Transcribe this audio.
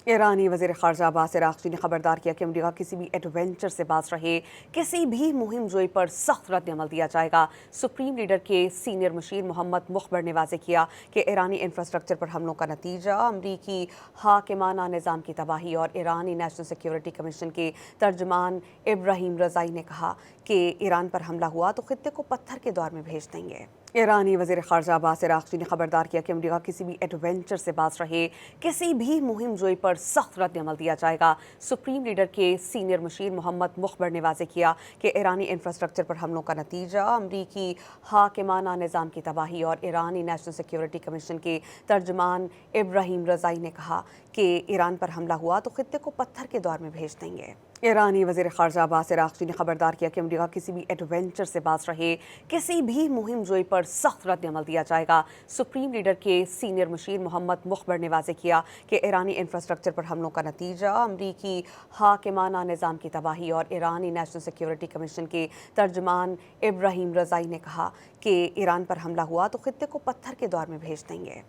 ईरानी वज़ीर ख़ारजा अब्बास अराग़ची ने खबरदार किया कि अमरीका किसी भी एडवेंचर से बाज रहे किसी भी मुहिम जोई पर सख्त रद्द-ए-अमल दिया जाएगा। सुप्रीम लीडर के सीनियर मुशीर मोहम्मद मुख़बर ने वाज़ेह किया कि ईरानी इंफ्रास्ट्रक्चर पर हमलों का नतीजा अमरीकी हाकिमाना निज़ाम की तबाही। और ईरानी नेशनल सिक्योरिटी कमीशन के तर्जुमान इब्राहिम रज़ाई ने कहा कि ईरान पर हमला हुआ तो ख़ित्ते को पत्थर के दौर में भेज देंगे। ईरानी वज़ीर ख़ारजा अब्बास अराग़ची ने खबरदार किया कि अमरीका किसी भी एडवेंचर से बाज रहे किसी भी मुहिम जोई पर सख्त रद्द-ए-अमल दिया जाएगा। सुप्रीम लीडर के सीनियर मुशीर मोहम्मद मुख़बर ने वाज़ेह किया कि ईरानी इंफ्रास्ट्रक्चर पर हमलों का नतीजा अमरीकी हाकिमाना निज़ाम की तबाही। और ईरानी नेशनल सिक्योरिटी कमीशन के तर्जुमान इब्राहिम रज़ाई ने कहा कि ईरान पर हमला हुआ तो ख़ित्ते को पत्थर के दौर में भेज देंगे। ईरानी वज़ीर ख़ारजा अब्बास अराग़ची ने खबरदार किया कि अमरीका किसी भी एडवेंचर से बाज रहे किसी भी मुहिम जोई पर सख्त रद्द-ए-अमल दिया जाएगा। सुप्रीम लीडर के सीनियर मुशीर मोहम्मद मुख़बर ने वाज़ेह किया कि ईरानी इंफ्रास्ट्रक्चर पर हमलों का नतीजा अमरीकी हाकिमाना निज़ाम की तबाही। और ईरानी नेशनल सिक्योरिटी कमीशन के तर्जुमान इब्राहिम रज़ाई ने कहा कि ईरान पर हमला हुआ तो ख़ित्ते को पत्थर के दौर में भेज देंगे।